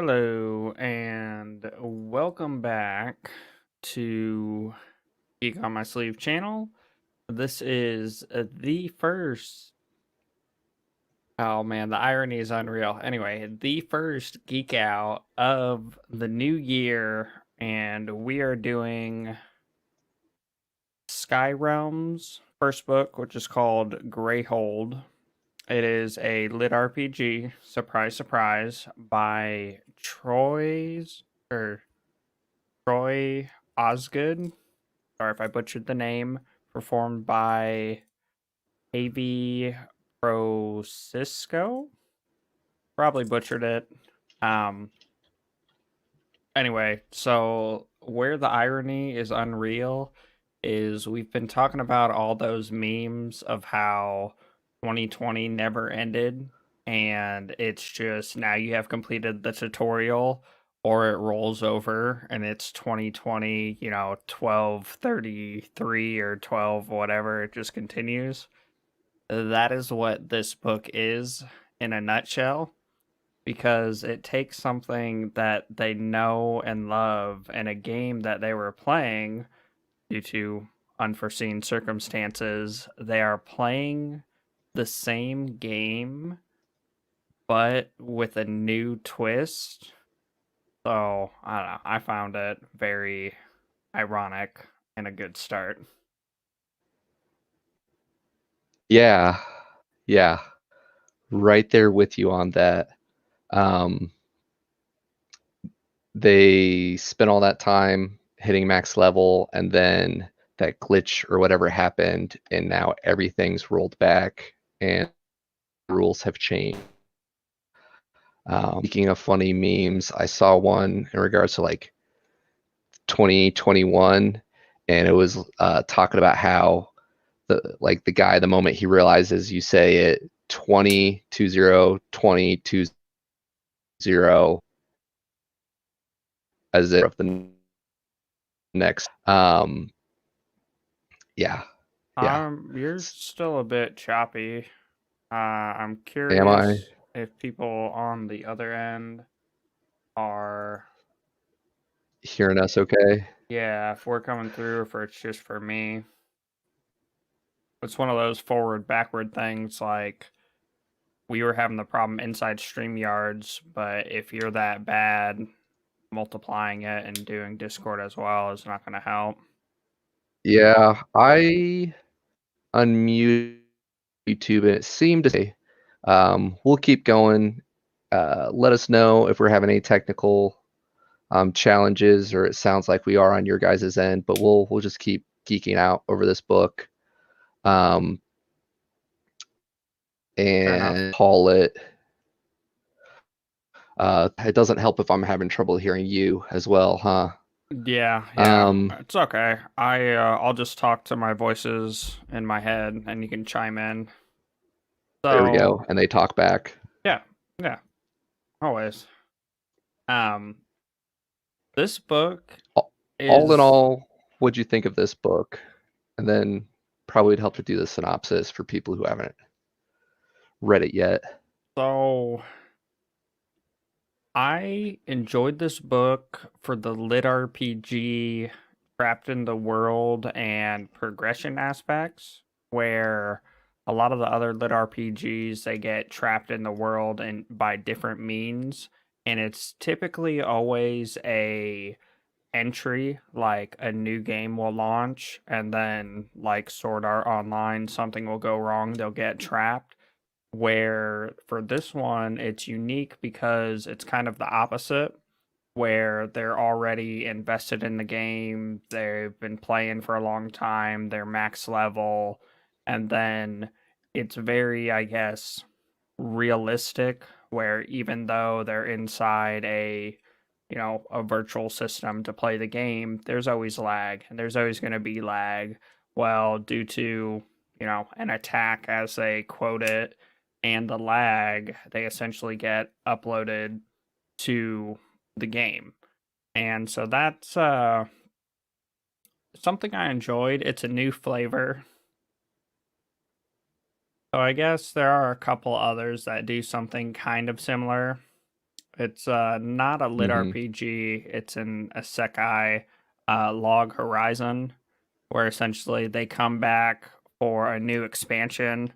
Hello, and welcome back to Geek on My Sleeve channel. This is the first. Oh man, the irony is unreal. Anyway, the first Geek Out of the new year, and we are doing Skyrim's first book, which is called Grayhold. It is a lit RPG, surprise, surprise, by Troy Osgood. Sorry if I butchered the name. Performed by Avi Francisco. Probably butchered it. Um. Anyway, so where the irony is unreal is we've been talking about all those memes of how 2020 never ended, and it's just now you have completed the tutorial or it rolls over and it's 2020, 1233 or 12 whatever, it just continues. That is what this book is in a nutshell, because it takes something that they know and love in a game that they were playing due to unforeseen circumstances. They are playing the same game, but with a new twist. So, I don't know. I found it very ironic and a good start. Yeah, yeah, right there with you on that. Um, they spent all that time hitting max level, and then that glitch or whatever happened, and now everything's rolled back and rules have changed. Speaking of funny memes, I saw one in regards to like 2021, and it was talking about how the guy, the moment he realizes you say it 20 20 as if of the next. Yeah, yeah. You're still a bit choppy. I'm Am I curious if people on the other end are, hearing us okay? yeah, if we're coming through, if it's just for me. It's one of those forward backward things. Like, we were having the problem inside StreamYards, but if you're that bad, multiplying it and doing Discord as well is not going to help. Yeah, I unmuted YouTube and it seemed to say, we'll keep going. Let us know if we're having any technical challenges, or it sounds like we are on your guys' end, but we'll just keep geeking out over this book. Um, Fair enough. and call it. It doesn't help if I'm having trouble hearing you as well, huh? Yeah, Um, it's okay. I'll just talk to my voices in my head, and you can chime in. there we So go. And they talk back. yeah, yeah, always. Um, this book All in is all, what'd you think of this book? And then probably would help to do the synopsis for people who haven't read it yet. so. I enjoyed this book for the lit RPG trapped in the world and progression aspects, where a lot of the other lit RPGs they get trapped in the world and by different means, and it's typically always a entry, like a new game will launch and then like Sword Art Online something will go wrong, they'll get trapped. Where for this one, it's unique because it's kind of the opposite, where they're already invested in the game, they've been playing for a long time, they're max level, and then it's very, I guess, realistic, where even though they're inside a virtual system to play the game, there's always lag, and there's always going to be lag. Well, due to, an attack as they quote it, and the lag, they essentially get uploaded to the game. And so that's something I enjoyed. It's a new flavor. So I guess there are a couple others that do something kind of similar. It's not a lit Hmm. RPG. It's an isekai Log Horizon, where essentially they come back for a new expansion,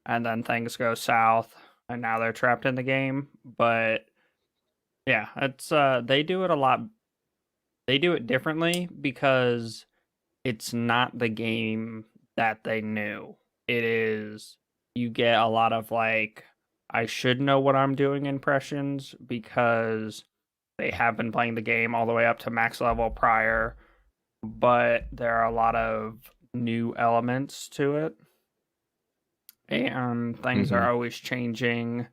and then things go south, and now they're trapped in the game. But yeah, it's they do it a lot. They do it differently because it's not the game that they knew. It is you get a lot of like I should know what I'm doing impressions because they have been playing the game all the way up to max level prior, but there are a lot of new elements to it and things are Hmm. always changing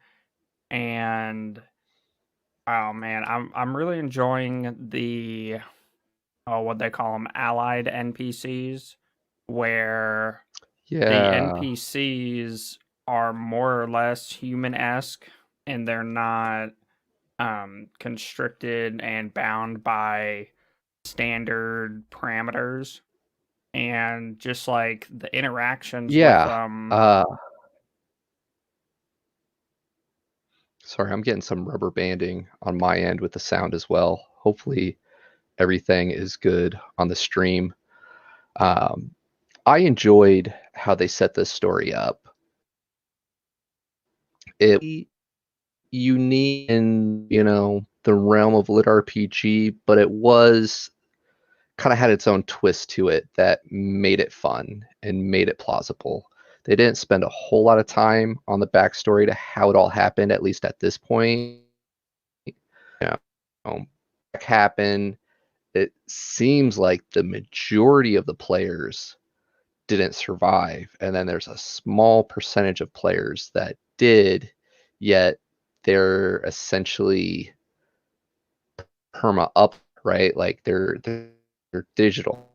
and oh man, I'm really enjoying the what they call them allied NPCs where the Yeah. NPCs are more or less human-esque and they're not constricted and bound by standard parameters and just like the interactions with Yeah. Uh, Sorry, I'm getting some rubber banding on my end with the sound as well. Hopefully, everything is good on the stream. Um, I enjoyed how they set this story up. It unique in, the realm of lit RPG, but it was kind of had its own twist to it that made it fun and made it plausible. They didn't spend a whole lot of time on the backstory to how it all happened, at least at this point. You know, happened. It seems like the majority of the players didn't survive, and then there's a small percentage of players that did, yet they're essentially perma up, right? Like they're digital.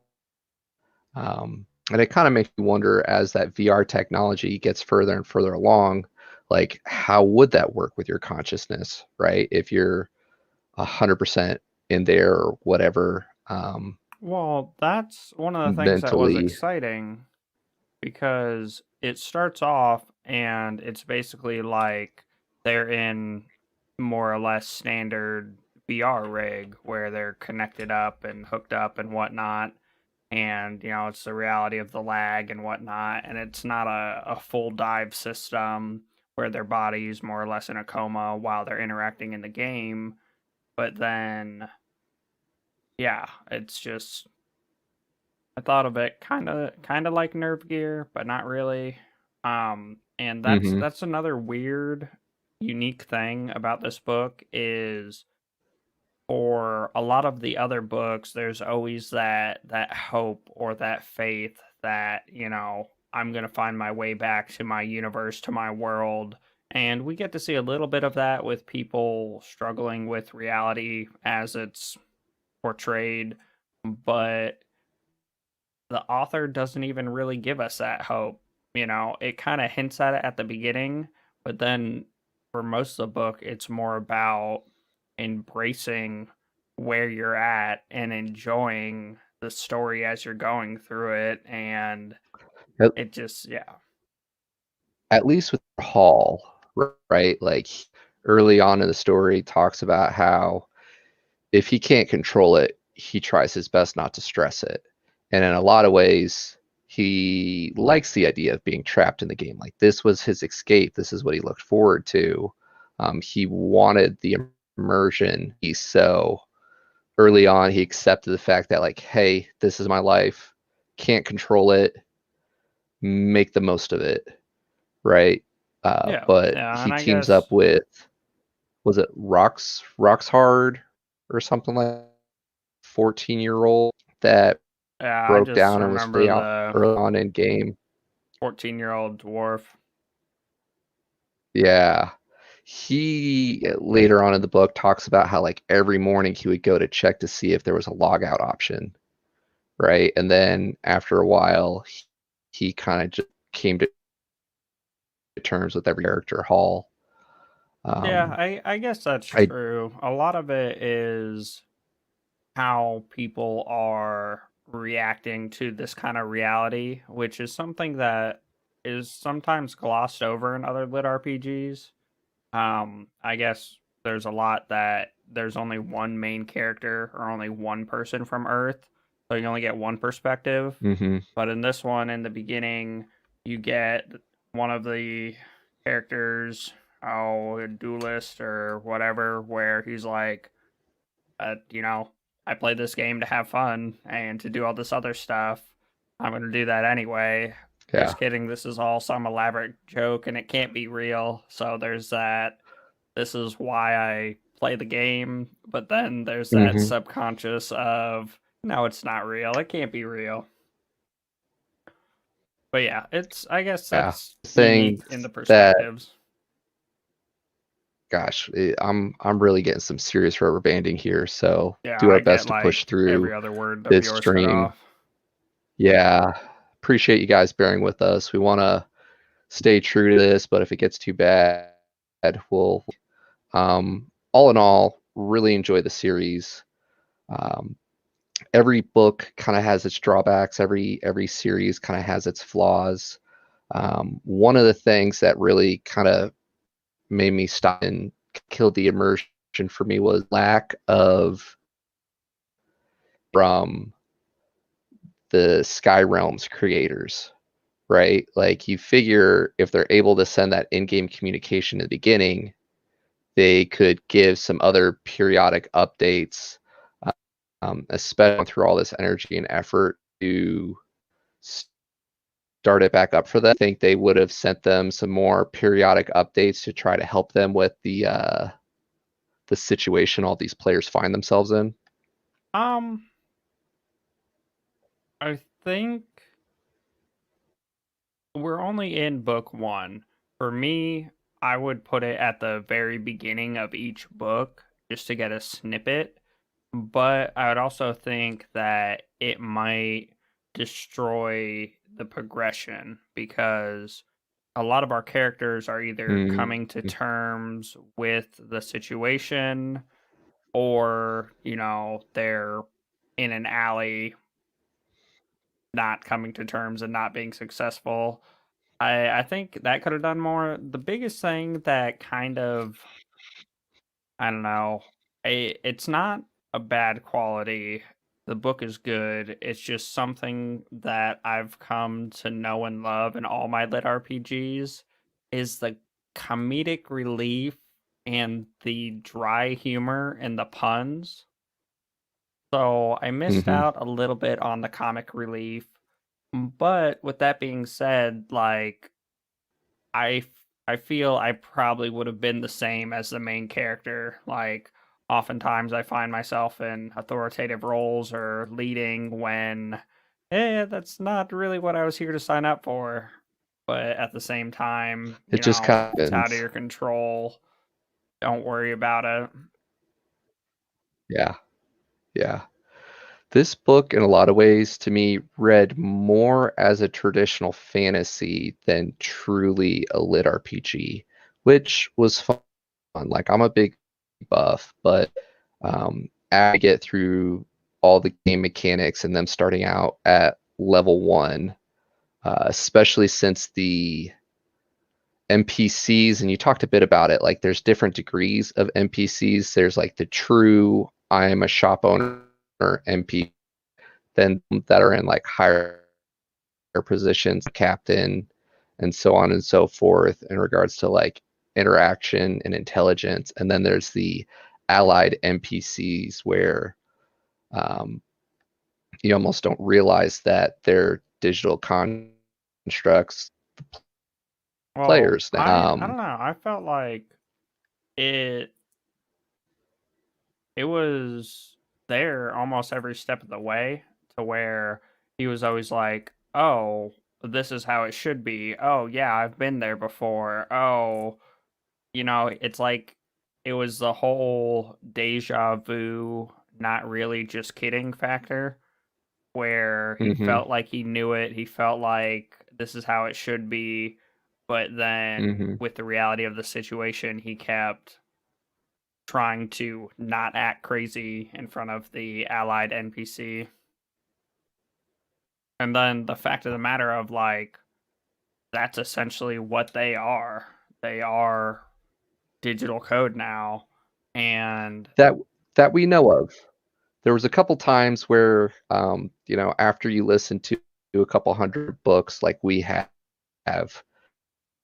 And it kind of makes you wonder as that VR technology gets further and further along, like how would that work with your consciousness, right? If you're 100% in there or whatever, well, that's one of the things that was mentally. exciting because it starts off and it's basically like they're in more or less standard VR rig where they're connected up and hooked up and whatnot. And, it's the reality of the lag and whatnot. And it's not a full dive system where their body's more or less in a coma while they're interacting in the game. But then, yeah, it's just I thought of it kind of like Nerve Gear, but not really. And that's Hmm. that's another weird, unique thing about this book is for a lot of the other books, there's always that hope or that faith that I'm gonna find my way back to my universe, to my world. And we get to see a little bit of that with people struggling with reality as it's portrayed, but the author doesn't even really give us that hope. It kind of hints at it at the beginning, but then for most of the book, it's more about embracing where you're at and enjoying the story as you're going through it. And At, it just, yeah. at least with Hall, right? Like early on in the story, talks about how if he can't control it, he tries his best not to stress it. And in a lot of ways, he likes the idea of being trapped in the game. Like this was his escape. This is what he looked forward to. He wanted the immersion. So early on, he accepted the fact that, like, hey, this is my life. Can't control it. Make the most of it, right? Yeah. But Yeah. he And I teams guess, up with, was it Rocks Hard or something like 14-year-old that yeah, I broke just down and was remember way out the early on in game. 14-year-old dwarf. Yeah. He later on in the book talks about how like every morning he would go to check to see if there was a logout option, right? And then after a while, he kind of just came to terms with every character Hall. Yeah, Um, I guess that's I true. A lot of it is how people are reacting to this kind of reality, which is something that is sometimes glossed over in other lit RPGs. I guess there's a lot that there's only one main character or only one person from Earth, so you only get one perspective. Mm-hmm. But in this one, in the beginning, you get one of the characters, a duelist or whatever, where he's like, you know, I played this game to have fun and to do all this other stuff. I'm going to do that anyway. Yeah. Just kidding. This is all some elaborate joke and it can't be real. So there's that. This is why I play the game. But then there's that Mm-hmm. subconscious of, no, it's not real. It can't be real. But yeah, I guess Yeah. that's Things unique in the that, perspectives. gosh, I'm really getting some serious rubber banding here. So Yeah, do our I get best to like push through every other word of this yours cut stream. off. Yeah. Appreciate you guys bearing with us. We want to stay true to this, but if it gets too bad, we'll all in all, really enjoy the series. Um, every book kind of has its drawbacks. Every series kind of has its flaws. One of the things that really kind of made me stop and killed the immersion for me was lack of from the Sky Realms creators, right? Like you figure if they're able to send that in-game communication in the beginning, they could give some other periodic updates, especially through all this energy and effort to start it back up for them. I think they would have sent them some more periodic updates to try to help them with the situation all these players find themselves in. Um, I think we're only in book one. For me, I would put it at the very beginning of each book just to get a snippet. But I would also think that it might destroy the progression because a lot of our characters are either Mm, coming to terms with the situation or, they're in an alley not coming to terms and not being successful. I think that could have done more. The biggest thing that kind of, I don't know, it's not a bad quality. The book is good. It's just something that I've come to know and love in all my lit RPGs is the comedic relief and the dry humor and the puns. So I missed hmm out a little bit on the comic relief. But with that being said, like I f- I feel I probably would have been the same as the main character. Like oftentimes I find myself in authoritative roles or leading when that's not really what I was here to sign up for. But at the same time, It just it's out of happens. your control. Don't worry about it. Yeah, yeah. This book, in a lot of ways, to me, read more as a traditional fantasy than truly a lit RPG, which was fun. Like, I'm a big buff, but as I get through all the game mechanics and them starting out at level one, especially since the NPCs, and you talked a bit about it, like there's different degrees of NPCs. There's like the true I am a shop owner NPC, then that are in like higher positions, captain, and so on and so forth in regards to like interaction and intelligence. And then there's the allied NPCs where um, you almost don't realize that they're digital constructs Well, players. I don't know. I felt like it it was there almost every step of the way to where he was always like, "Oh, this is how it should be. Oh, yeah, I've been there before. Oh, it's like it was the whole deja vu, not really just kidding factor where he hmm felt like he knew it. He felt like this is how it should be, but then hmm with the reality of the situation, he kept trying to not act crazy in front of the allied NPC. And then the fact of the matter of like that's essentially what they are. They are digital code now. And that we know of. There was a couple times where, after you listen to a couple hundred books like we have,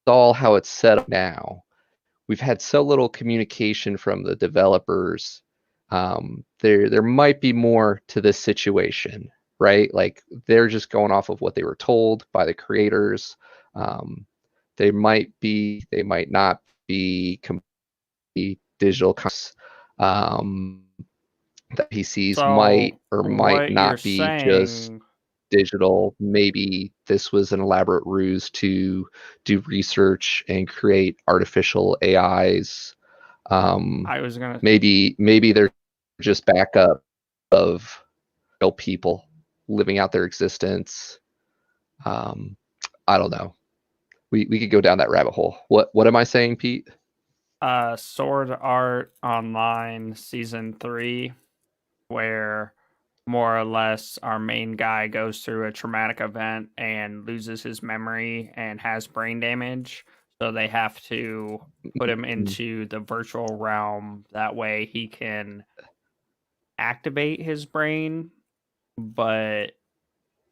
all how it's set up now. We've had so little communication from the developers. There might be more to this situation, right? Like they're just going off of what they were told by the creators. Um, they might not be complete digital. Um, the PCs might so or might what you're not be just saying, digital. Maybe this was an elaborate ruse to do research and create artificial AIs. I was gonna Maybe they're just backup of real people living out their existence. Um, I don't know. We could go down that rabbit hole. What am I saying, Pete? Sword Art Online Season 3, where more or less our main guy goes through a traumatic event and loses his memory and has brain damage. So they have to put him Mm, into the virtual realm. That way he can activate his brain, but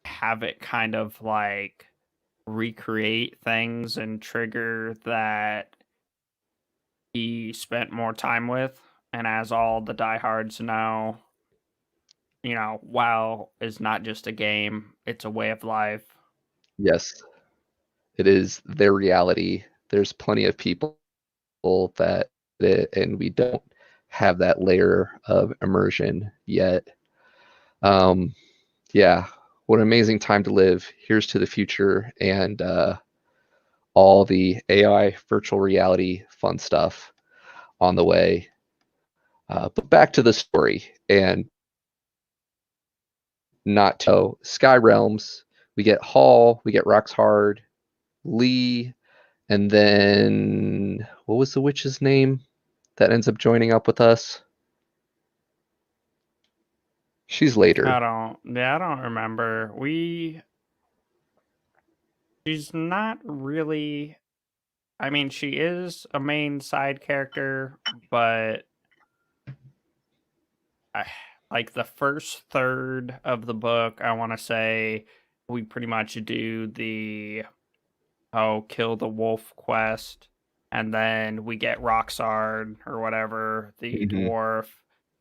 have it kind of like recreate things and trigger that he spent more time with. And as all the diehards know, WoW is not just a game, it's a way of life. yes, it is their reality. There's plenty of people that and we don't have that layer of immersion yet. Um, yeah, what an amazing time to live. Here's to the future and all the AI virtual reality fun stuff on the way. But back to the story and not to Sky Realms. We get Hall, we get Roxhard, Lee, and then what was the witch's name that ends up joining up with us? She's later. I don't remember. She's not really, I mean, she is a main side character, but I, like the first third of the book, I want to say we pretty much do the kill the wolf quest, and then we get Roxard or whatever, the Mm-hmm. dwarf,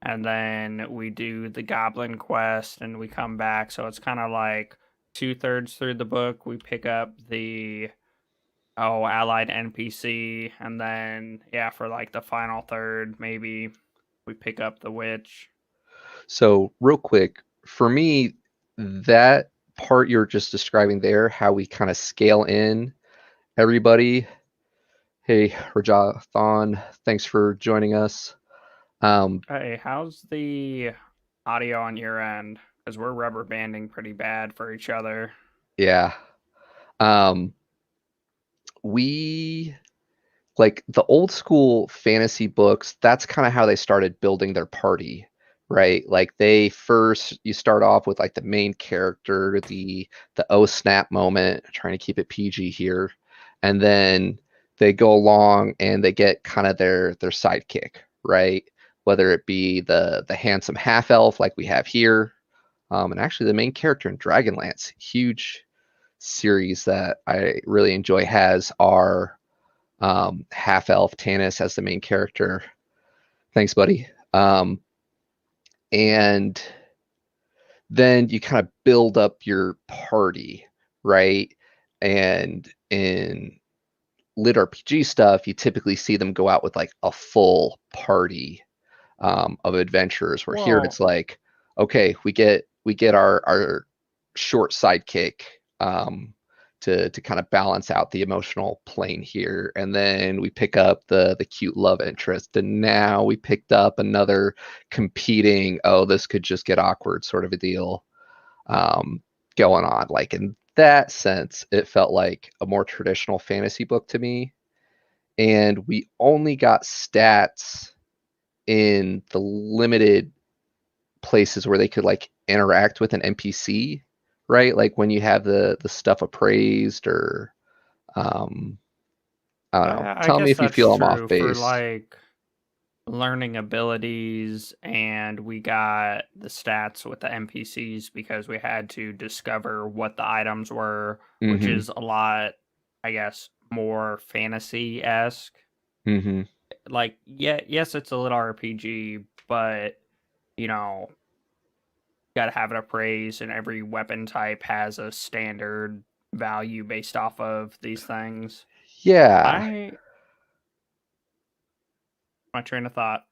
and then we do the goblin quest and we come back. So it's kind of like 2/3 through the book, we pick up the allied NPC, and then yeah, for like the final third, maybe we pick up the witch. So, real quick, for me, that part you're just describing there, how we kind of scale in everybody. Hey, Rajathon, thanks for joining us. Um, Hey, how's the audio on your end? Because we're rubber banding pretty bad for each other. yeah. Um, we like the old school fantasy books, that's kind of how they started building their party, right? Like you start off with like the main character, the oh snap moment, trying to keep it PG here, and then they go along and they get kind of their sidekick, right? Whether it be the handsome half elf like we have here, and actually the main character in Dragonlance, huge series that I really enjoy, has our half elf Tanis as the main character. Thanks, buddy. And then you kind of build up your party, right? And in lit RPG stuff, you typically see them go out with like a full party of adventurers. Where here Well, it's like, okay, we get our short sidekick to kind of balance out the emotional plane here, and then we pick up the cute love interest, and now we picked up another competing. Oh, this could just get awkward, sort of a deal um, going on. Like in that sense, it felt like a more traditional fantasy book to me, and we only got stats in the limited places where they could like interact with an NPC, right? Like when you have the stuff appraised or I don't know. I Tell me guess if you that's feel I'm off true for base. learning abilities, and we got the stats with the NPCs because we had to discover what the items were, which Mm-hmm. is a lot, I guess, more fantasy esque. Mm-hmm. Like, yeah, yes, it's a little RPG, but you know, gotta have it appraised, and every weapon type has a standard value based off of these things. Yeah, I my train of thought,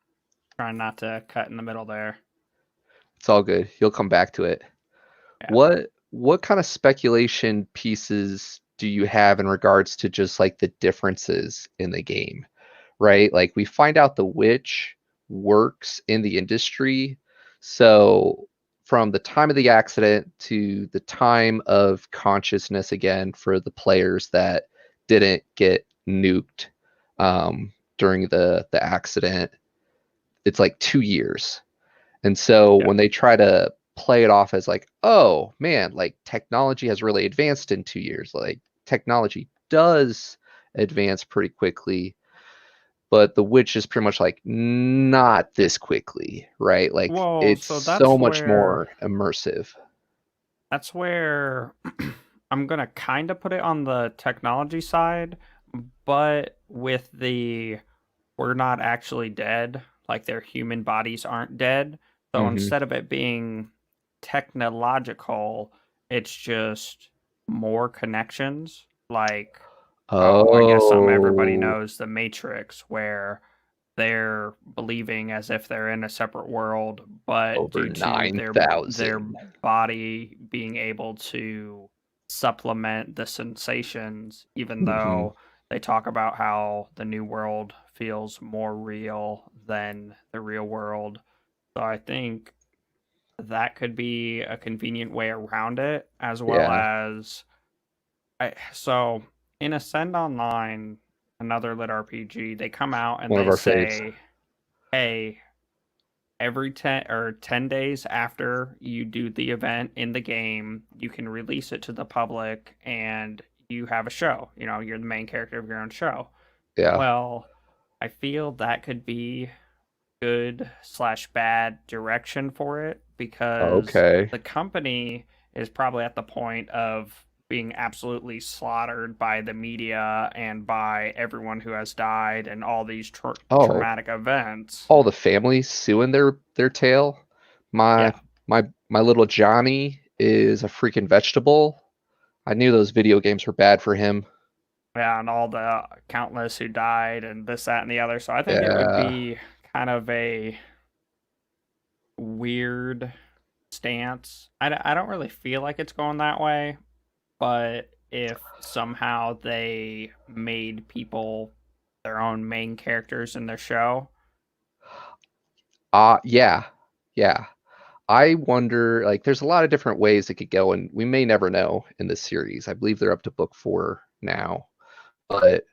trying not to cut in the middle there. it's all good. You'll come back to it. Yeah. What kind of speculation pieces do you have in regards to just like the differences in the game, right? Like we find out the witch works in the industry. So from the time of the accident to the time of consciousness again for the players that didn't get nuked during the accident, it's like 2 years. And so Yeah. when they try to play it off as like, oh man, like technology has really advanced in 2 years, like technology does advance pretty quickly, but the witch is pretty much like not this quickly, right? Like Well, it's so so much more immersive. that's where I'm gonna kind of put it on the technology side, but with the we're not actually dead, like their human bodies aren't dead. So Hmm. instead of it being technological, it's just more connections. Like, oh, I guess everybody Oh, knows the Matrix, where they're believing as if they're in a separate world, but over due to their 9,000. body being able to supplement the sensations, even Hmm. though they talk about how the new world feels more real than the real world. So I think that could be a convenient way around it, as well Yeah, as so in Ascend Online, another lit RPG, they come out and one of they our faves. say, hey, every 10 days after you do the event in the game, you can release it to the public and you have a show. You're the main character of your own show. Yeah. Well, I feel that could be good slash bad direction for it because Okay. the company is probably at the point of being absolutely slaughtered by the media and by everyone who has died and all these Oh, traumatic events. all the families suing their tail. My Yeah. my little Johnny is a freaking vegetable. I knew those video games were bad for him. Yeah, and all the countless who died and this, that, and the other. So I think it would Yeah. be kind of a weird stance. I don't really feel like it's going that way, but if somehow they made people their own main characters in their show, Yeah. Yeah. I wonder, like, there's a lot of different ways it could go, and we may never know in this series. I believe they're up to book 4 now, but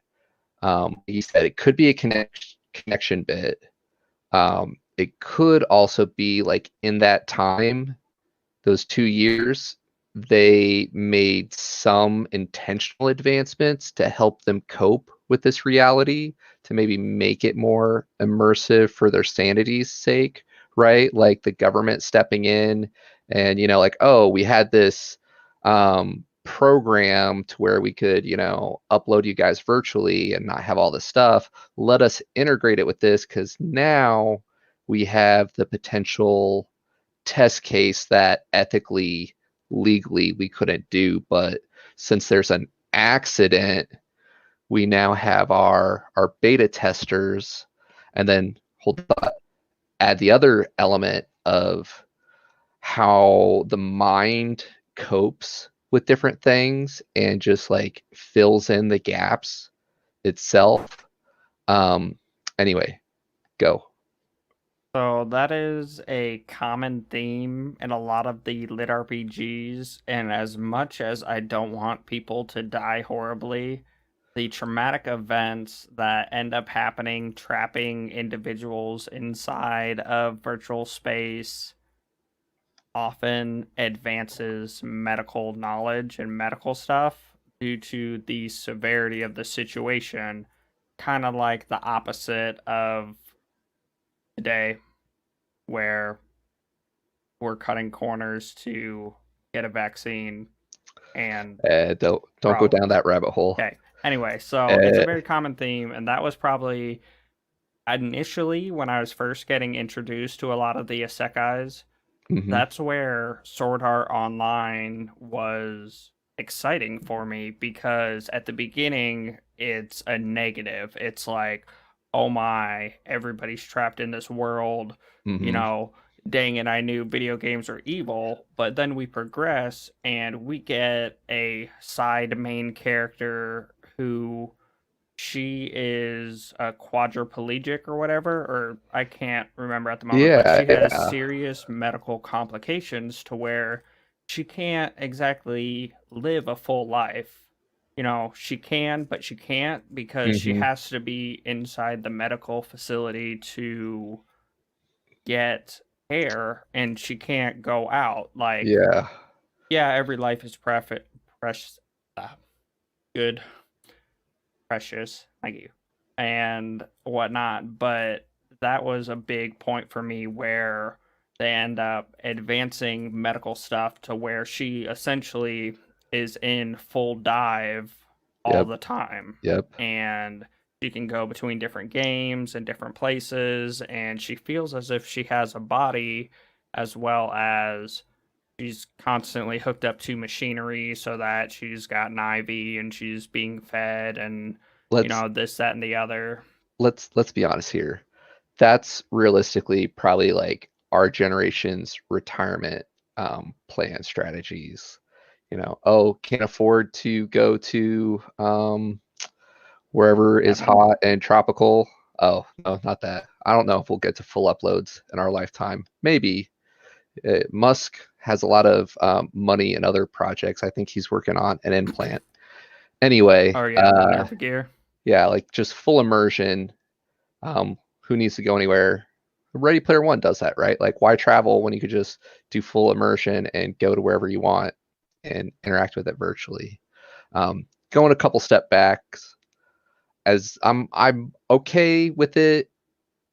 he said it could be a connection bit. It could also be like in that time, those 2 years, they made some intentional advancements to help them cope with this reality, to maybe make it more immersive for their sanity's sake, right? Like the government stepping in and, like, oh, we had this program to where we could, upload you guys virtually and not have all this stuff. Let us integrate it with this because now we have the potential test case that ethically, legally we couldn't do. But since there's an accident, we now have our beta testers, and then add the other element of how the mind copes with different things and just like fills in the gaps itself. Um, anyway, go. so that is a common theme in a lot of the lit RPGs. And as much as I don't want people to die horribly, the traumatic events that end up happening, trapping individuals inside of virtual space, often advances medical knowledge and medical stuff due to the severity of the situation, kind of like the opposite of today where we're cutting corners to get a vaccine and Don't go down problems. that rabbit hole. Okay. Anyway, so it's a Uh, very common theme, and that was probably initially when I was first getting introduced to a lot of the isekais. mhm. That's where Sword Art Online was exciting for me because at the beginning it's a negative. It's like, oh my, everybody's trapped in this world, you Mhm. know, dang it, I knew video games are evil. But then we progress and we get a side main character who she is a quadriplegic or whatever, or I can't remember at the moment, but Yeah, she has yeah. serious medical complications to where she can't exactly live a full life. You know, she can, but she can't because she Mhm. has to be inside the medical facility to get care and she can't go out. Like, Yeah. yeah, every life is precious, good, precious. Thank you. And whatnot. But that was a big point for me where they end up advancing medical stuff to where she essentially is in full dive all Yep. the time. Yep. And she can go between different games and different places. And she feels as if she has a body as well as she's constantly hooked up to machinery so that she's got an IV and she's being fed and Let's this, that, and the other. let's be honest here. That's realistically probably like our generation's retirement plan strategies. Oh, can't afford to go to wherever is Heaven. hot and tropical. Oh, no, not that. I don't know if we'll get to full uploads in our lifetime. Maybe. Musk has a lot of money and other projects. I think he's working on an implant. Anyway, Oh yeah, the Nerva gear. yeah, like just full immersion. Who needs to go anywhere? Ready Player One does that, right? Like, why travel when you could just do full immersion and go to wherever you want and interact with it virtually? Going a couple step backs, as I'm okay with it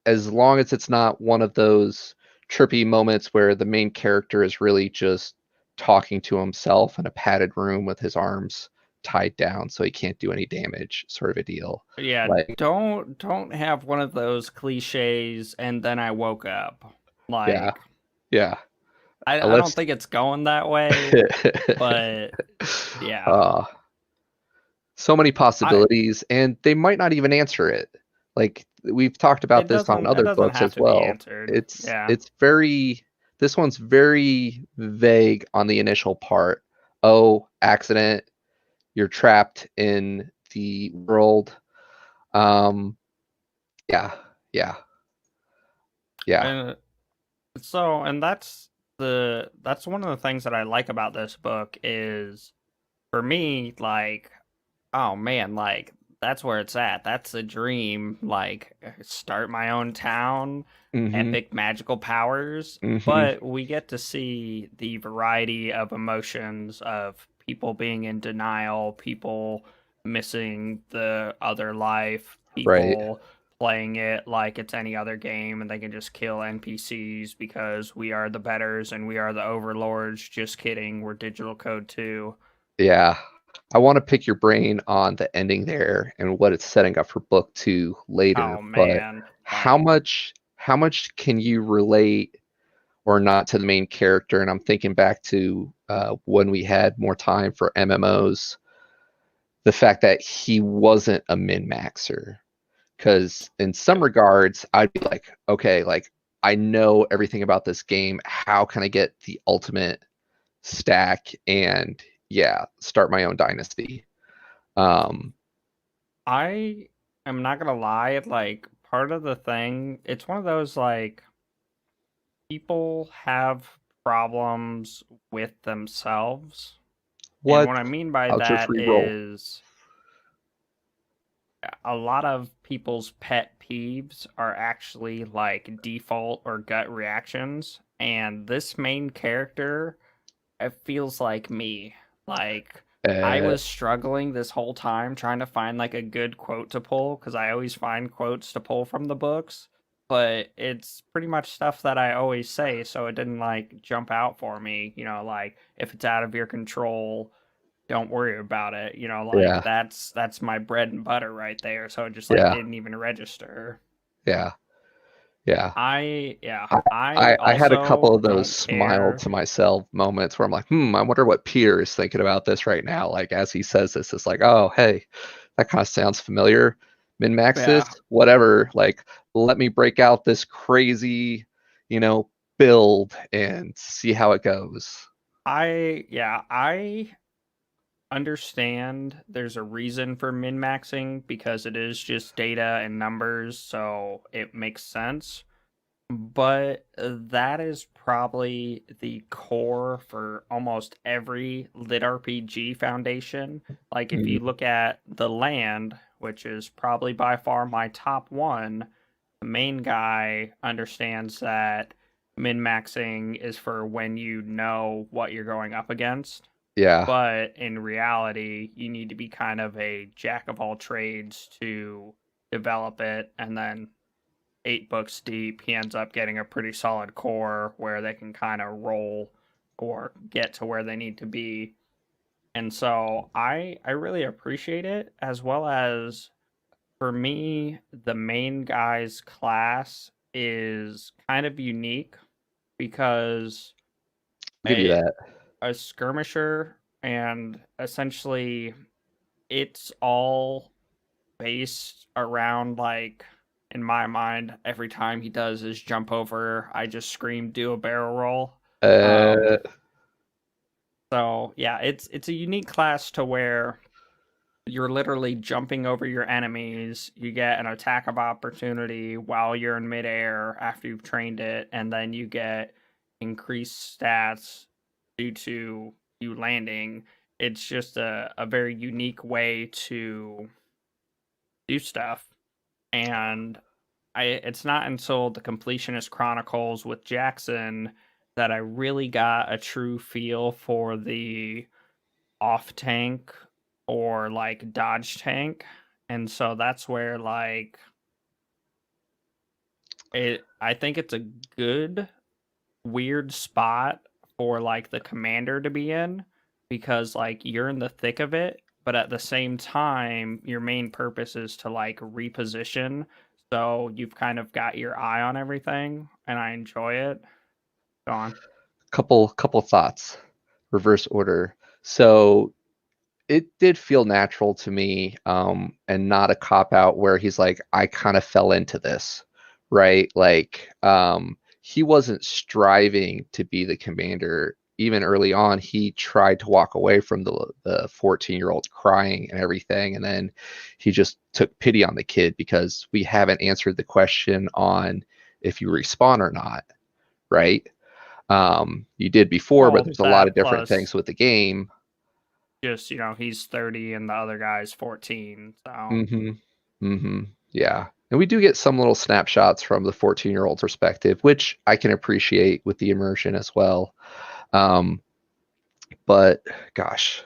as long as it's not one of those trippy moments where the main character is really just talking to himself in a padded room with his arms tied down so he can't do any damage, sort of a deal. Yeah, Like, don't have one of those cliches and then I woke up. yeah, Like yeah. I don't Let's. think it's going that way, but yeah. uh, so many I possibilities, and they might not even answer it. Like we've talked about this on it other doesn't books have as to be well. answered. It's Yeah. it's very this one's very vague on the initial part. Oh, accident, you're trapped in the world. Um, yeah, yeah, yeah. And so and that's one of the things that I like about this book is for me, like, oh man, like that's where it's at. That's a dream. Like start my own town, Mm-hmm. epic magical powers. Mm-hmm. But we get to see the variety of emotions of people being in denial, people missing the other life, Right. people playing it like it's any other game and they can just kill NPCs because we are the betters and we are the overlords. Just kidding, we're digital code too. Yeah. I want to pick your brain on the ending there and what it's setting up for book two later, Oh but man, how like much can you relate or not to the main character? And I'm thinking back to when we had more time for MMOs, the fact that he wasn't a min-maxer. Because in some regards, I'd be like, okay, like I know everything about this game. How can I get the ultimate stack and yeah, start my own dynasty? Um, I am not gonna lie, like part of the thing, it's one of those like people have problems with themselves. And what? what I mean by I'll just that re-roll. is a lot of people's pet peeves are actually like default or gut reactions. And this main character, it feels like me. Like I Uh, was struggling this whole time trying to find like a good quote to pull because I always find quotes to pull from the books. but it's pretty much stuff that I always say, so it didn't like jump out for me. Like if it's out of your control, don't worry about it. Like Yeah, that's my bread and butter right there. So it just like yeah, didn't even register. yeah, yeah. I I had a couple also of those don't smile care. to myself moments where I'm like, I wonder what Peter is thinking about this right now. Like as he says this, it's like, oh, hey, that kind of sounds familiar. Min-max this, Yeah, whatever. Like, let me break out this crazy, you know, build and see how it goes. I understand there's a reason for min-maxing because it is just data and numbers, so it makes sense. But that is probably the core for almost every lit RPG foundation. Like if you Mhm. look at the land, which is probably by far my top one, the main guy understands that min-maxing is for when you know what you're going up against. Yeah. But in reality, you need to be kind of a jack of all trades to develop it. And then 8 books deep, he ends up getting a pretty solid core where they can kind of roll or get to where they need to be. And so I really appreciate it, as well as for me, the main guy's class is kind of unique because I'll give you a that. a skirmisher, and essentially it's all based around like, in my mind, every time he does his jump over, I just scream do a barrel roll. Uh, um so yeah, it's a unique class to where you're literally jumping over your enemies. You get an attack of opportunity while you're in midair after you've trained it, and then you get increased stats due to you landing. It's just a very unique way to do stuff. And it's not until the Completionist Chronicles with Jackson that I really got a true feel for the off tank or like dodge tank. And so that's where like I think it's a good weird spot for like the commander to be in, because like you're in the thick of it, but at the same time your main purpose is to like reposition, so you've kind of got your eye on everything, and I enjoy it. Go on. couple thoughts, reverse order. So it did feel natural to me, and not a cop out where he's like, I kind of fell into this, right? Like, he wasn't striving to be the commander. Even early on, he tried to walk away from the 14-year-old crying and everything, and then he just took pity on the kid because we haven't answered the question on if you respawn or not, right? You did before, but Well, there's a lot of that different plus things with the game. just, he's 30 and the other guy's 14, so Mm-hmm. Mm-hmm. Yeah. And we do get some little snapshots from the 14-year-old perspective, which I can appreciate with the immersion as well. Um, but gosh,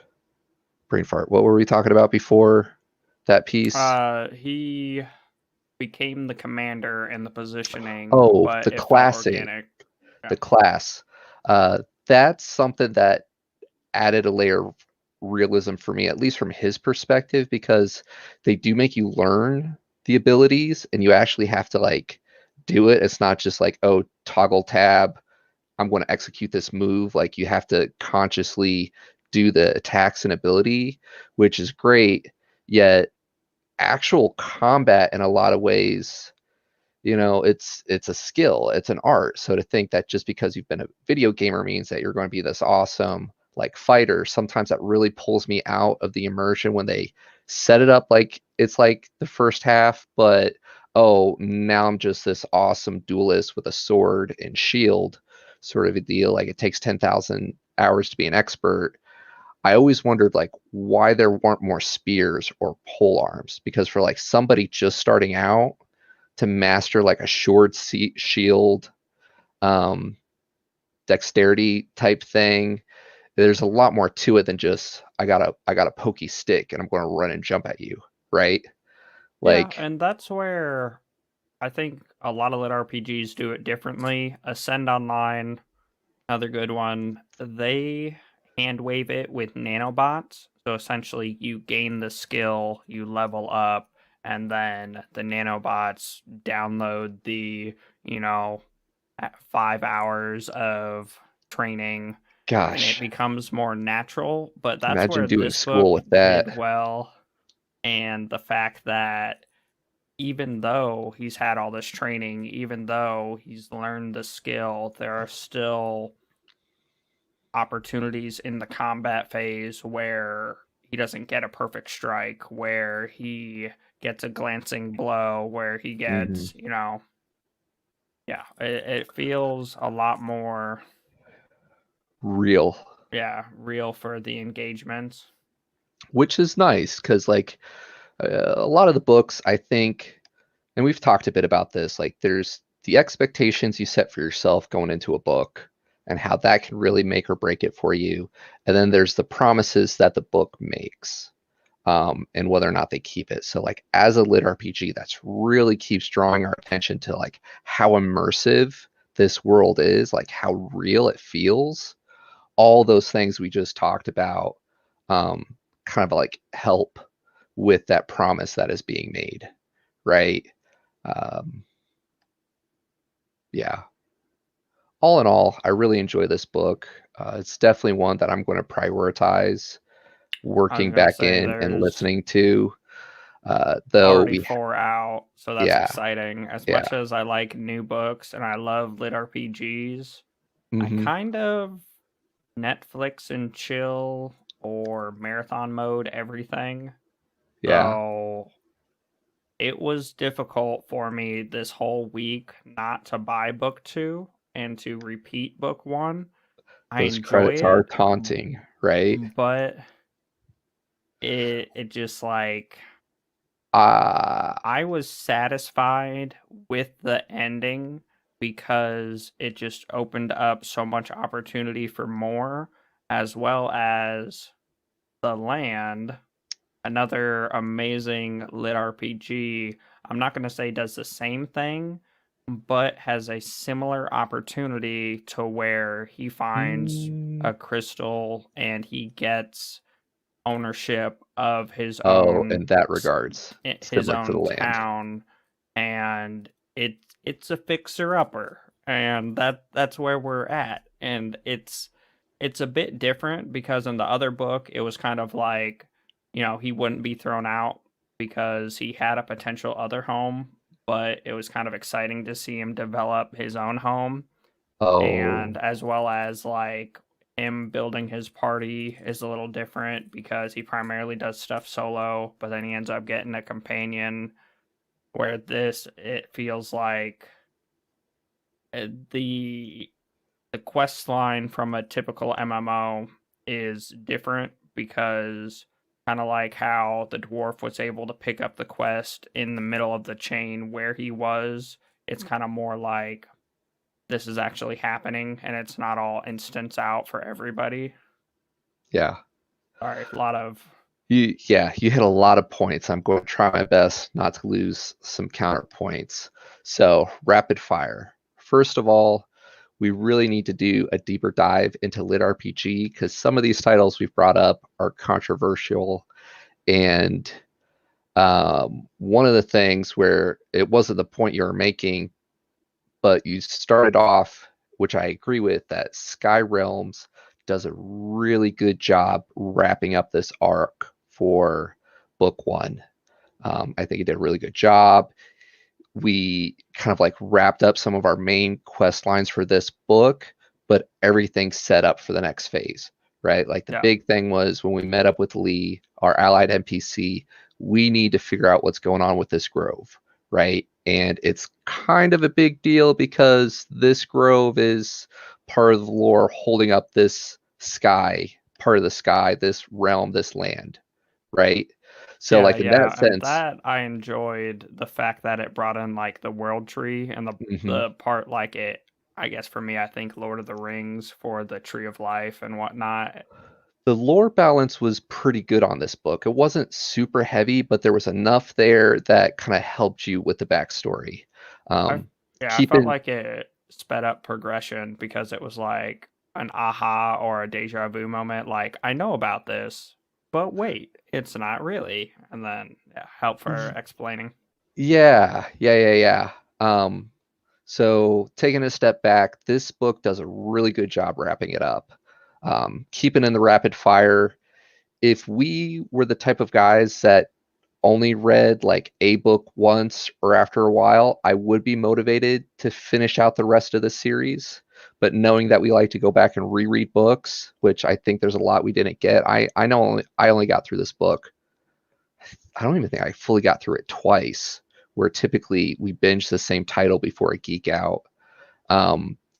brain fart. What were we talking about before that piece? he became the commander in the positioning, Oh, but the it felt classing, organic. Yeah. the class. That's something that added a layer of realism for me, at least from his perspective, because they do make you learn the abilities and you actually have to like do it. It's not just like, oh, toggle tab, I'm going to execute this move. Like you have to consciously do the attacks and ability, which is great. Yet actual combat in a lot of ways, it's a skill, it's an art. So to think that just because you've been a video gamer means that you're going to be this awesome like fighter, sometimes that really pulls me out of the immersion when they set it up like it's like the first half, but oh, now I'm just this awesome duelist with a sword and shield sort of a deal. Like it takes 10,000 hours to be an expert. I always wondered like why there weren't more spears or pole arms, because for like somebody just starting out to master like a short shield, um, dexterity type thing, there's a lot more to it than just I got a pokey stick and I'm going to run and jump at you, right? Yeah, Like, and that's where I think a lot of lit RPGs do it differently. Ascend Online, another good one. They hand wave it with nanobots. So essentially, you gain the skill, you level up, and then the nanobots download the, you know, 5 hours of training, and it Gosh, becomes more natural. But that's imagine where doing this book school with that. did well. And the fact that even though he's had all this training, even though he's learned the skill, there are still opportunities in the combat phase where he doesn't get a perfect strike, where he gets a glancing blow, where he Mhm. gets, yeah, it feels a lot more, Real, yeah, real for the engagements. which is nice because like a lot of the books, I think, and we've talked a bit about this, like there's the expectations you set for yourself going into a book and how that can really make or break it for you. And then there's the promises that the book makes, and whether or not they keep it. So like as a lit RPG, that's really keeps drawing our attention to like how immersive this world is, like how real it feels. All those things we just talked about um, kind of like help with that promise that is being made, right? Um, yeah. All in all, I really enjoy this book. It's definitely one that I'm going to prioritize I was working gonna back say in and there's listening to. Though already we, 4 out, so that's yeah, exciting. As yeah. much as I like new books and I love lit RPGs, I Hmm. kind of Netflix and chill or marathon mode everything. Yeah. So it was difficult for me this whole week not to buy book two and to repeat book one. I Those enjoy credits are it, taunting, right? but it just like Uh, I was satisfied with the ending because it just opened up so much opportunity for more, as well as the land, another amazing lit RPG. I'm not going to say does the same thing, but has a similar opportunity to where he finds mm, a crystal and he gets ownership of oh, in that regards, his similar to the own land. town, and it's a fixer upper, and that's where we're at. And it's a bit different because in the other book it was kind of like, he wouldn't be thrown out because he had a potential other home, but it was kind of exciting to see him develop his own home, and Oh, as well as like him building his party is a little different because he primarily does stuff solo, but then he ends up getting a companion. Where this, it feels like the quest line from a typical MMO is different because kind of like how the dwarf was able to pick up the quest in the middle of the chain where he was, it's kind of more like this is actually happening and it's not all instance out for everybody. yeah. Sorry, a lot of You hit a lot of points. I'm going to try my best not to lose some counterpoints. So, rapid fire. First of all, we really need to do a deeper dive into lit RPG because some of these titles we've brought up are controversial. And one of the things where it wasn't the point you were making, but you started off, which I agree with, that Sky Realms does a really good job wrapping up this arc for book one. I think it did a really good job. We kind of like wrapped up some of our main quest lines for this book, but everything's set up for the next phase, right? Like the yeah. big thing was when we met up with Lee, our allied NPC, we need to figure out what's going on with this grove, right? And it's kind of a big deal because this grove is part of the lore holding up this sky, part of the sky, this realm, this land, right? So, Yeah, like in that yeah, and sense, that I enjoyed the fact that it brought in like the world tree and mhm. the part like it. I guess for me, I think Lord of the Rings for the Tree of Life and whatnot. The lore balance was pretty good on this book. It wasn't super heavy, but there was enough there that kind of helped you with the backstory. I Um, yeah, I felt keeping like it sped up progression because it was like an aha or a deja vu moment. Like, I know about this, but wait, it's not really. And then help for explaining. yeah. So taking a step back, this book does a really good job wrapping it up. Keeping in the rapid fire. If we were the type of guys that only read like a book once or after a while, I would be motivated to finish out the rest of the series. But knowing that we like to go back and reread books, which I think there's a lot we didn't get. I only got through this book. I don't even think I fully got through it twice, where typically we binge the same title before a Geek Out.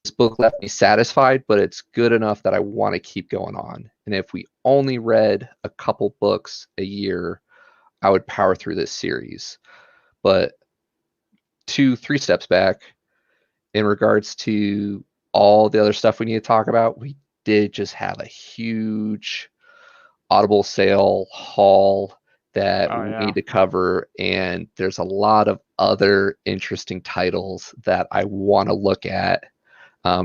This book left me satisfied, but it's good enough that I want to keep going on. And if we only read a couple books a year, I would power through this series. But 3 steps back, in regards to all the other stuff we need to talk about, we did just have a huge Audible sale haul that Oh we yeah. need to cover, and there's a lot of other interesting titles that I want to look at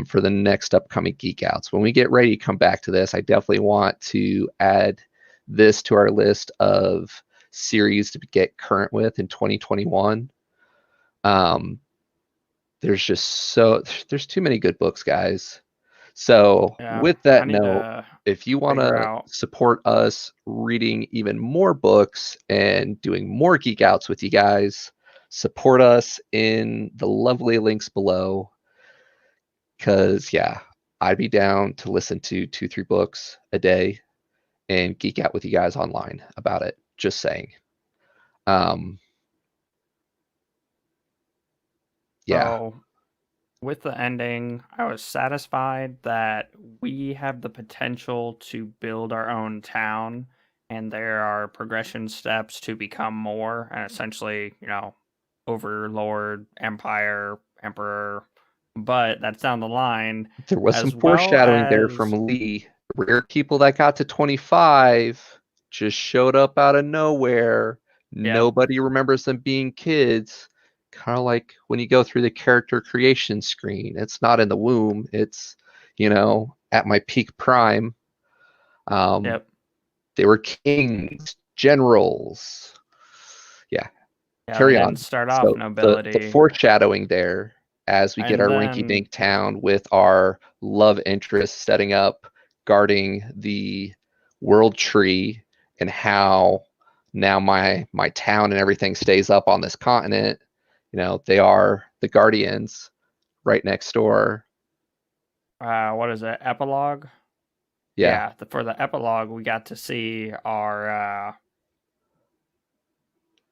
for the next upcoming Geek Outs. When we get ready to come back to this, I definitely want to add this to our list of series to get current with in 2021. Um, there's too many good books, guys. So Yeah. with I that need note, to if you want figure to out. support us reading even more books and doing more Geek Outs with you guys, support us in the lovely links below. Because, yeah, I'd be down to listen to 2, 3 books a day and geek out with you guys online about it. Just saying. Um, yeah, So with the ending, I was satisfied that we have the potential to build our own town, and there are progression steps to become more, and essentially, overlord, empire, emperor. But that's down the line, there was some as well foreshadowing there as, from Lee. Rare people that got to 25 just showed up out of nowhere. yep, Nobody remembers them being kids. Kind of like when you go through the character creation screen. It's not in the womb. It's, at my peak prime. Um, yep, they were kings, generals. Yeah, yeah, they carry didn't on. start off So the nobility. foreshadowing there as we get And our rinky then, dink town with our love interest setting up, guarding the world tree, and how now my town and everything stays up on this continent. They are the guardians right next door. what is it, epilogue? Yeah, Yeah, for the epilogue, we got to see our,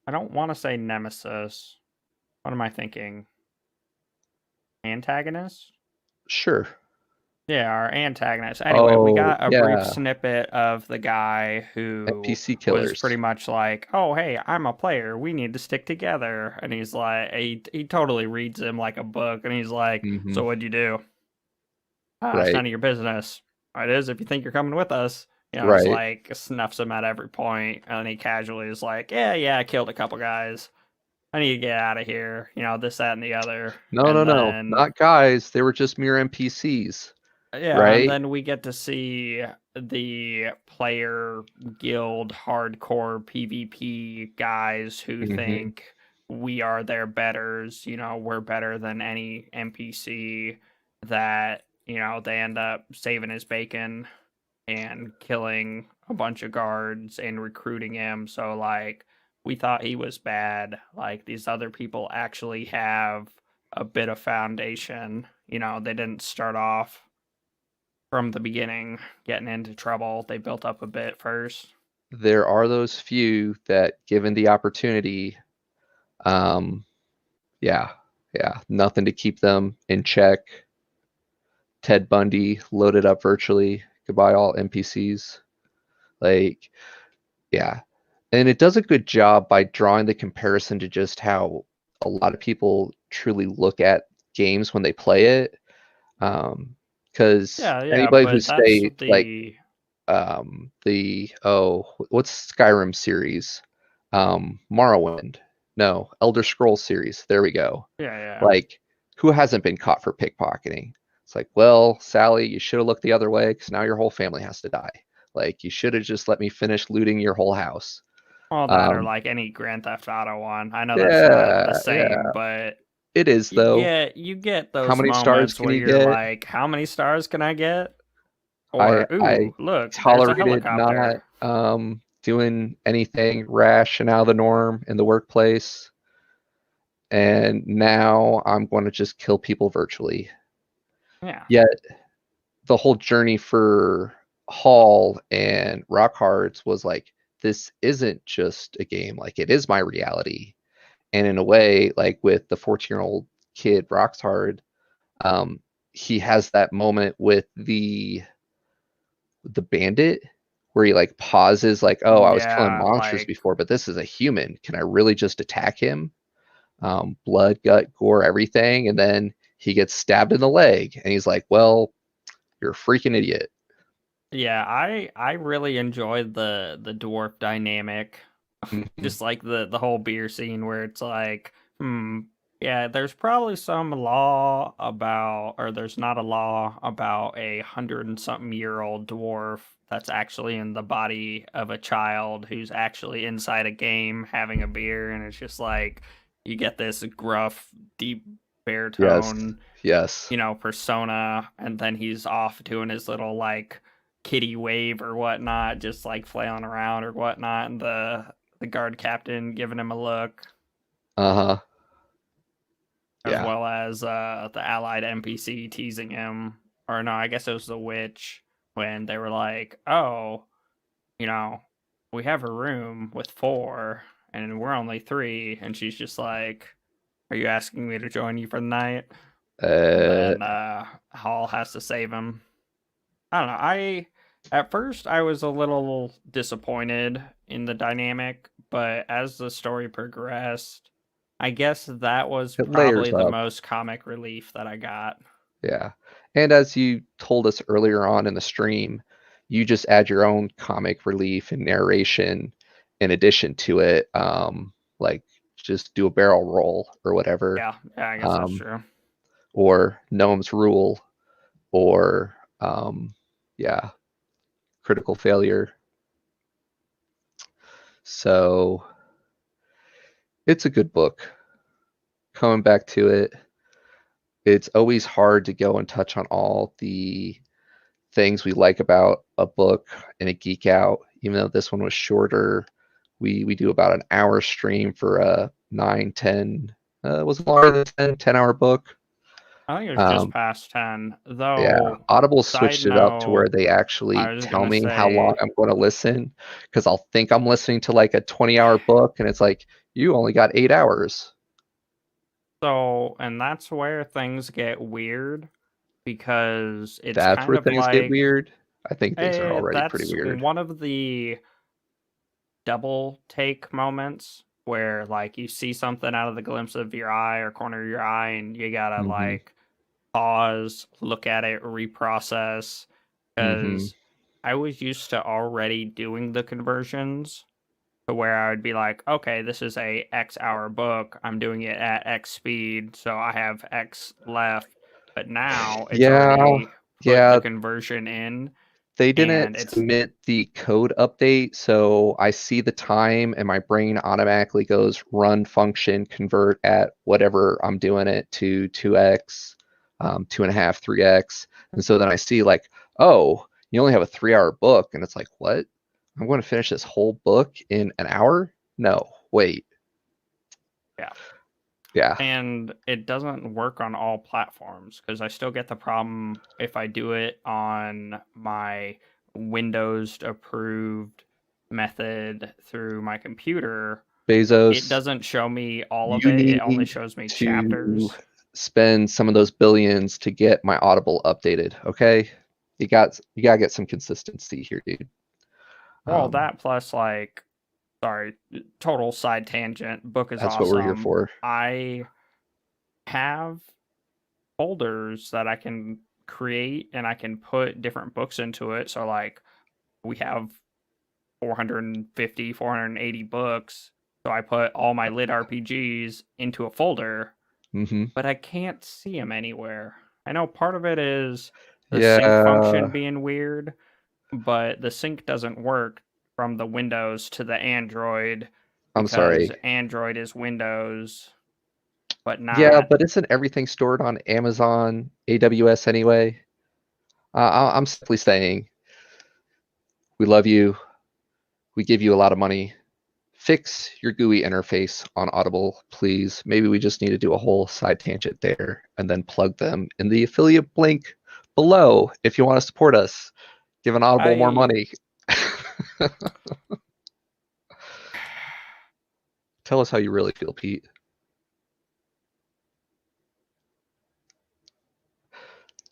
I don't want to say nemesis. What am I thinking? Antagonist? sure. Yeah, our antagonist. Anyway, we Oh, got a brief yeah. snippet of the guy who NPC was killers. pretty much like, "Oh, hey, I'm a player. We need to stick together." And he's like, he totally reads him like a book, and he's like, Hmm. "So what'd you do? It's Right, none of your business. It is if you think you're coming with us." Just right. like snuffs him at every point, and he casually is like, "Yeah, I killed a couple guys. I need to get out of here." This, that, and the other, No, no, and no. then Not guys. They were just mere NPCs, yeah, and right? then we get to see the player guild hardcore PvP guys who Hmm. think we are their betters, we're better than any NPC that, they end up saving his bacon and killing a bunch of guards and recruiting him. So like we thought he was bad. Like these other people actually have a bit of foundation. They didn't start off from the beginning getting into trouble. They built up a bit first. There are those few that, given the opportunity, um, yeah, yeah, nothing to keep them in check. Ted Bundy loaded up virtually. Goodbye, all NPCs. Like, yeah. And it does a good job by drawing the comparison to just how a lot of people truly look at games when they play it. Because Yeah, anybody who but that's say like the what's Skyrim series? Morrowind. no, Elder Scrolls series. There we go. Yeah, yeah. Like, who hasn't been caught for pickpocketing? It's like, well, Sally, you should have looked the other way because now your whole family has to die. Like, you should have just let me finish looting your whole house. Well, that or Um, like any Grand Theft Auto one. I know that's not the yeah, yeah, same, but it is though. you get How those many stars moments can where you you're get? like, how many stars can I get? I Or, I ooh, look, there's a tolerated helicopter. not doing anything rash and out of the norm in the workplace, and now I'm going to just kill people virtually. Yeah. Yet the whole journey for Hall and Rock Hards was like, this isn't just a game, like it is my reality. And in a way, like with the 14-year-old kid Rocks Hard, um, he has that moment with the bandit where he like pauses, like, oh, I was killing Yeah, monsters like, before, but this is a human. Can I really just attack him? Blood, gut, gore, everything. And then he gets stabbed in the leg, and he's like, well, you're a freaking idiot. yeah, I really enjoyed the dwarf dynamic. Mhm. Just like the whole beer scene where it's like, yeah, there's probably some law about, or there's not a law about 100-and-something-year-old dwarf that's actually in the body of a child who's actually inside a game having a beer, and it's just like you get this gruff, deep Yes, baritone, yes. persona, and then he's off doing his little like kitty wave or whatnot, just like flailing around or whatnot, and the guard captain giving him a look, Uh-huh. as Yeah. well as the allied NPC teasing him. Or no, I guess it was the witch when they were like, "Oh, you know, we have a room with 4 and we're only 3," and she's just like, "Are you asking me to join you for the night?" And Uh, then Hall has to save him. I don't know. At first I was a little disappointed in the dynamic, but as the story progressed, I guess that was it probably layers the up. most comic relief that I got. Yeah. And as you told us earlier on in the stream, you just add your own comic relief and narration in addition to it. Like just do a barrel roll or whatever. Yeah, yeah, I guess that's Um, true. or Gnome's Rule, or yeah, Critical Failure. So it's a good book. Coming back to it, it's always hard to go and touch on all the things we like about a book in a Geek Out. Even though this one was shorter, we do about an hour stream for a 9, 10, was it longer than 10-hour book. I think it was just Um, past 10. yeah, Though, Audible side switched it up to where note, they I actually was tell gonna me how long say, I'm going to listen because I'll think I'm listening to like a 20-hour book, and it's like, you only got 8 hours. so, and that's where things get weird because it's That's kind where of things get like, weird. I think things are already pretty that's weird. one of the double take moments where like you see something out of the glimpse of your eye or corner of your eye and you gotta Hmm. like pause, look at it, reprocess. Hmm. Because I was used to already doing the conversions to where I would be like, okay, this is a X hour book. I'm doing it at X speed, so I have X left. But now it's Yeah, already put the yeah. conversion in They and didn't it's submit the code update, so I see the time and my brain automatically goes run function convert at whatever I'm doing it to 2x, 2.5, 3x. And so then I see like, oh, you only have a 3-hour book. And it's like, what? I'm going to finish this whole book in an hour? No, wait. yeah. Yeah. And it doesn't work on all platforms because I still get the problem if I do it on my Windows approved method through my computer. It Bezos, doesn't show me all of you it. It only need shows me to chapters. spend some of those billions to get my Audible updated, okay? You gotta get some consistency here, dude. Well, Um, that plus like, sorry, total side tangent. Book is that's what we're here awesome. for. I have folders that I can create and I can put different books into it. So like we have 450, 480 books. So I put all my lit RPGs into a folder, Mm-hmm. but I can't see them anywhere. I know part of it is the sync function Yeah. being weird, but the sync doesn't work from the Windows to the Android I'm because sorry. Android is Windows, but Yeah, not. but isn't everything stored on Amazon AWS anyway? I'm simply saying, we love you. We give you a lot of money. Fix your GUI interface on Audible, please. Maybe we just need to do a whole side tangent there and then plug them in the affiliate link below if you want to support us. Give an Audible more I money. Tell us how you really feel, Pete.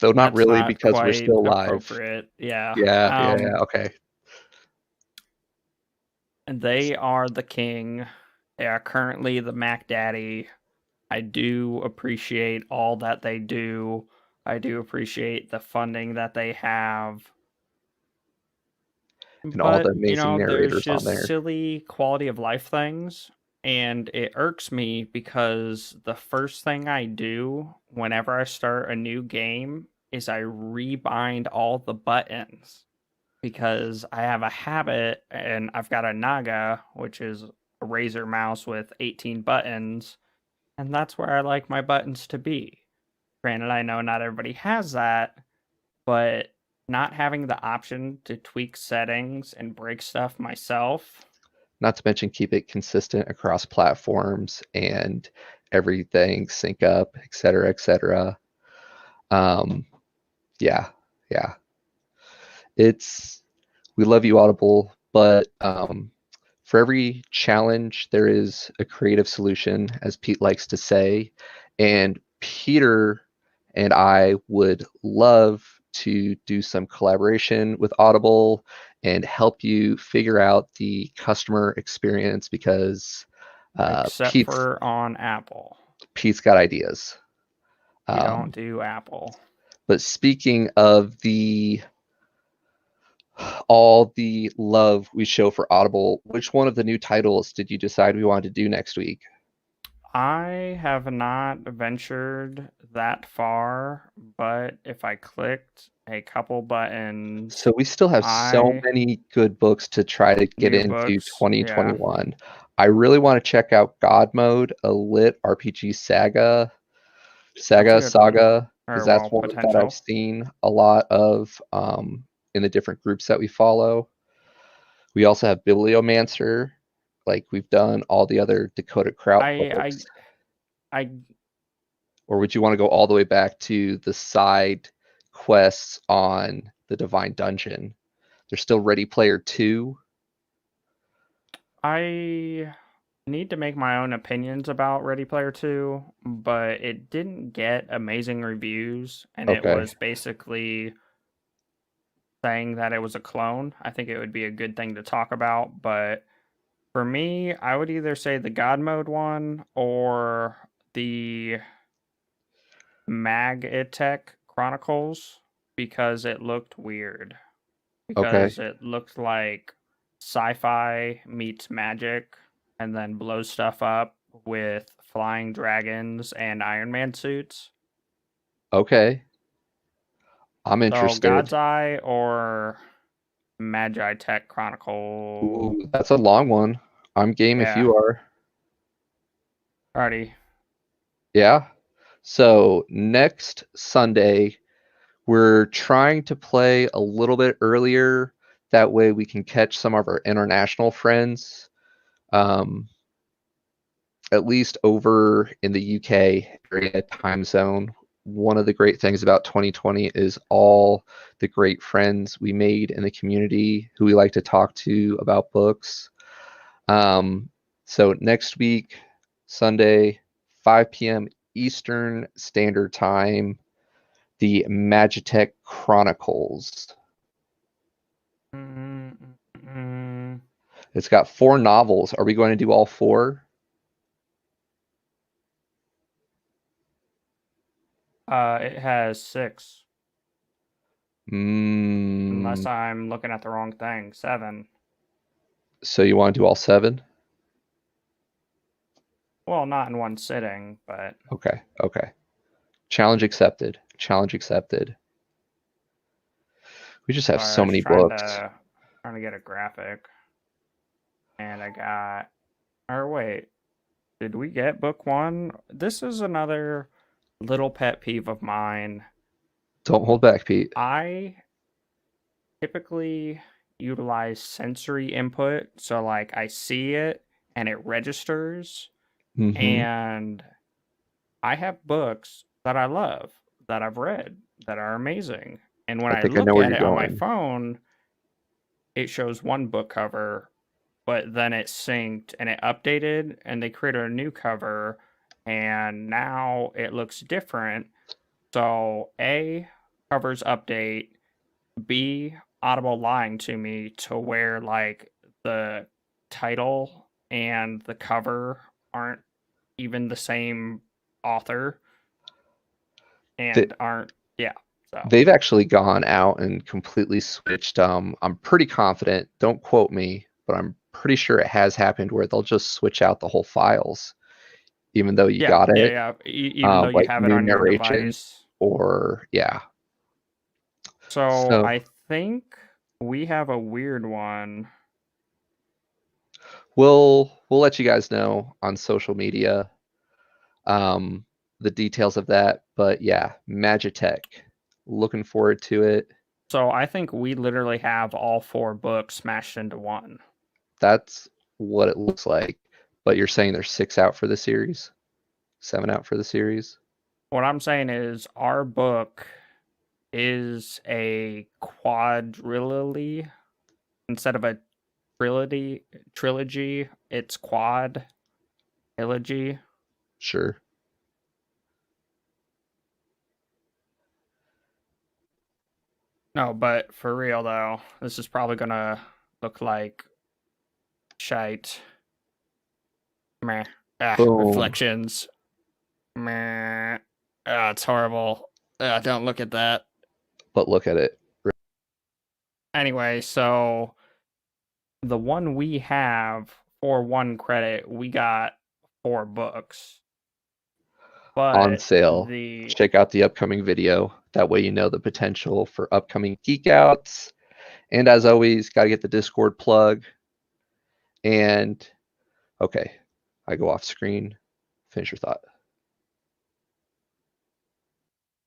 Though not That's really not because we're quite still live. appropriate. Yeah. Yeah, okay. And they are the king. They are currently the Mac Daddy. I do appreciate all that they do. I do appreciate the funding that they have. And all the But, amazing there's narrators on just there. silly quality of life things. And it irks me because the first thing I do whenever I start a new game is I rebind all the buttons because I have a habit and I've got a Naga, which is a Razer mouse with 18 buttons, and that's where I like my buttons to be. Granted, I know not everybody has that, but not having the option to tweak settings and break stuff myself. Not to mention keep it consistent across platforms and everything sync up, et cetera, et cetera. Um, yeah, yeah. It's we love you, Audible, but for every challenge, there is a creative solution, as Pete likes to say. And Peter and I would love to do some collaboration with Audible and help you figure out the customer experience because Except for on Apple. Pete's got ideas. We don't Um, do Apple. but speaking of all the love we show for Audible, which one of the new titles did you decide we wanted to do next week? I have not ventured that far, but if I clicked a couple buttons, So we still have so I many good books to try to get new into books, yeah, 2021. I really want to check out God Mode, a lit RPG that's a good one. saga, because Or that's well, one that I've potential. seen a lot of in the different groups that we follow. We also have Bibliomancer, like we've done all the other Dakota Kraut I I books. I Or would you want to go all the way back to the side quests on the Divine Dungeon? There's still Ready Player 2. I need to make my own opinions about Ready Player 2, but it didn't get amazing reviews and it Okay. was basically saying that it was a clone. I think it would be a good thing to talk about, but for me, I would either say the God mode one or the Mag-Tech Chronicles because it looked weird. Okay. Because it looked like sci-fi meets magic and then blows stuff up with flying dragons and Iron Man suits. Okay. I'm So interested. God's Eye or Magi Tech Chronicle. Ooh, that's a long one. I'm game if Yeah. you are. Alrighty. Yeah. So next Sunday, we're trying to play a little bit earlier. That way we can catch some of our international friends. Um, at least over in the UK area time zone. One of the great things about 2020 is all the great friends we made in the community who we like to talk to about books. So next week, Sunday, 5 p.m. Eastern Standard Time, the Magitech Chronicles. Mm-mm-mm. It's got 4 novels. Are we going to do all 4? It has 6. Unless Mm, I'm looking at the wrong thing. 7. so you want to do all 7? Well, not in one sitting, but Okay, okay. Challenge accepted. Challenge accepted. We just have sorry, I so was many trying books. to get a graphic, and I got. Or wait, did we get book one? This is another little pet peeve of mine. Don't hold back, Pete. I typically utilize sensory input, so like I see it and it registers, Mm-hmm. and I have books that I love, that I've read, that are amazing. And when I I think I know look where at you're it on my going. phone, it shows one book cover, but then it synced and it updated and they created a new cover and now it looks different. So A, covers update, B, Audible lying to me to where like the title and the cover aren't even the same author Th- and aren't, yeah. So They've actually gone out and completely switched. I'm pretty confident, don't quote me, but I'm pretty sure it has happened where they'll just switch out the whole files, even though you yeah, got yeah, it, yeah. Even though you like have it new on your narration device. or yeah. So So I think we have a weird one. we'll let you guys know on social media um, the details of that. But yeah, Magitech. Looking forward to it. So I think we literally have all four books smashed into one. That's what it looks like. But you're saying there's 6 out for the series, 7 out for the series. What I'm saying is our book is a quadrilogy instead of a trilogy, it's quad trilogy. Sure. No, but for real though, this is probably gonna look like shite. Meh. Boom. Reflections. Meh. Ah, it's horrible. Don't look at that. But look at it. Anyway, so the one we have for one credit, we got 4 books. On But sale. the Check out the upcoming video. That way you know the potential for upcoming geek outs. And as always, got to get the Discord plug. And okay, I go off screen. Finish your thought.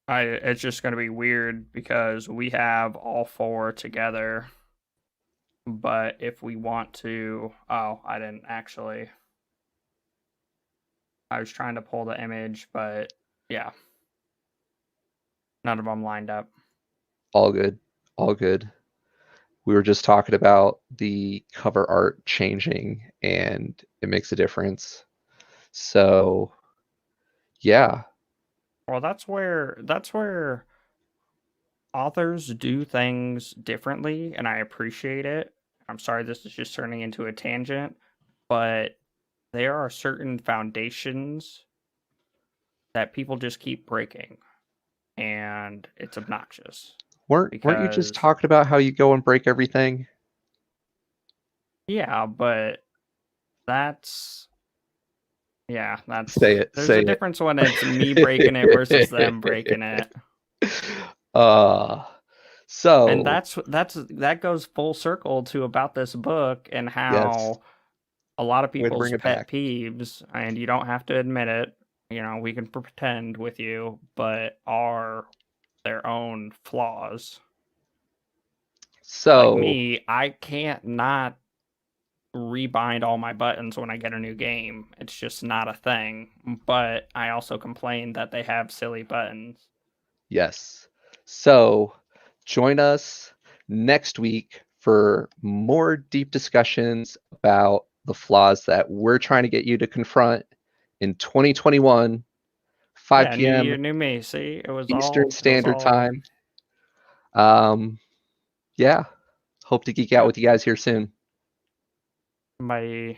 it's just gonna be weird because we have all 4 together. But if we want to, oh, I didn't actually. I was trying to pull the image, but yeah, none of them lined up. All good. All good. We were just talking about the cover art changing and it makes a difference. So, yeah, Well, that's where authors do things differently, and I appreciate it. I'm sorry this is just turning into a tangent, but there are certain foundations that people just keep breaking, and it's obnoxious weren't you just because talking about how you go and break everything? yeah, but that's yeah, Say that's it, there's a say difference when it's me breaking it versus them breaking it. it. uh, And so that goes full circle to about this book and yes, how a lot of way to people's bring it pet back. peeves, and you don't have to admit it, we can pretend with you, but are their own flaws. Like So me, I can't not rebind all my buttons when I get a new game. It's just not a thing. But I also complain that they have silly buttons. yes, so join us next week for more deep discussions about the flaws that we're trying to get you to confront in 2021, Yeah, 5 new p.m. year, new me. See, Eastern it was Standard all Time. Yeah, hope to geek out yep. with you guys here soon. My